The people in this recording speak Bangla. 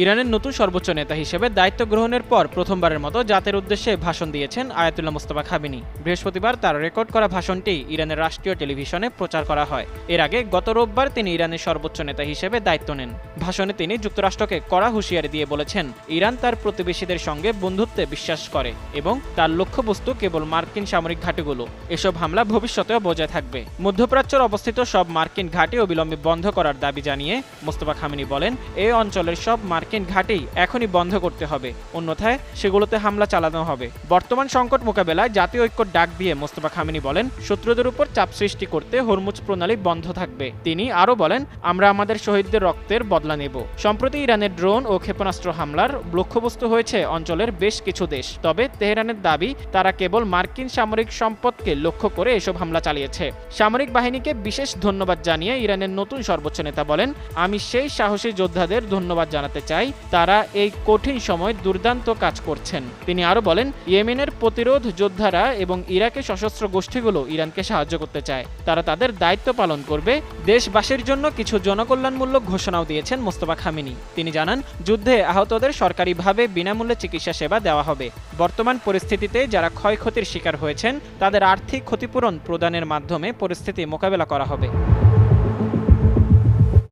ইরানের নতুন সর্বোচ্চ নেতা হিসেবে দায়িত্ব গ্রহণের পর প্রথমবারের মতো জাতির উদ্দেশ্যে ভাষণ দিয়েছেন আয়াতুল্লাহ মুস্তফা খামেনি। বৃহস্পতিবার তার রেকর্ড করা ভাষণটি ইরানের রাষ্ট্রীয় টেলিভিশনে প্রচার করা হয়। এর আগে গত রোববার তিনি ইরানের সর্বোচ্চ নেতা হিসেবে দায়িত্ব নেন। ভাষণে তিনি যুক্তরাষ্ট্রকে কড়া হুঁশিয়ারি দিয়ে বলেছেন, ইরান তার প্রতিবেশীদের সঙ্গে বন্ধুত্বে বিশ্বাস করে এবং তার লক্ষ্যবস্তু কেবল মার্কিন সামরিক ঘাঁটিগুলো। এসব হামলা ভবিষ্যতেও বজায় থাকবে। মধ্যপ্রাচ্যের অবস্থিত সব মার্কিন ঘাঁটি অবিলম্বে বন্ধ করার দাবি জানিয়ে মোস্তফা খামেনি বলেন, এই অঞ্চলের সব মার্কিন ঘাঁটি এখনই বন্ধ করতে হবে, অন্যথায় সেগুলোতে হামলা চালানো হবে। বর্তমান সংকট মোকাবেলায় জাতীয় ঐক্যর ডাক দিয়ে মোস্তফা খামেনি বলেন, শত্রুদের উপর চাপ সৃষ্টি করতে হরমুজ প্রণালী বন্ধ থাকবে। তিনি আরও বলেন, আমরা আমাদের শহীদদের রক্তের বদলা নেব। সম্প্রতি ইরানের ড্রোন ও ক্ষেপণাস্ত্র হামলার লক্ষ্যবস্তু হয়েছে অঞ্চলের বেশ কিছু দেশ। তবে তেহরানের দাবি, তারা কেবল মার্কিন সামরিক সম্পদকে লক্ষ্য করে এসব হামলা চালিয়েছে। সামরিক বাহিনীকে বিশেষ ধন্যবাদ জানিয়ে ইরানের নতুন সর্বোচ্চ নেতা বলেন, আমি সেই সাহসী যোদ্ধাদের ধন্যবাদ জানাতে চাই, তারা এই কঠিন সময় দুর্দান্ত কাজ করছেন। তিনি আরও বলেন, ইয়েমেনের প্রতিরোধ যোদ্ধারা এবং ইরাকের সশস্ত্র গোষ্ঠীগুলো ইরানকে সাহায্য করতে চায়, তারা তাদের দায়িত্ব পালন করবে। দেশবাসীর জন্য কিছু জনকল্যাণমূলক ঘোষণাও দিয়েছেন মোস্তফা খামেনি। তিনি জানান, যুদ্ধে আহতদের সরকারিভাবে বিনামূল্যে চিকিৎসা সেবা দেওয়া হবে। বর্তমান পরিস্থিতিতে যারা ক্ষয়ক্ষতির শিকার হয়েছেন তাদের আর্থিক ক্ষতিপূরণ প্রদানের মাধ্যমে পরিস্থিতি মোকাবেলা করা হবে।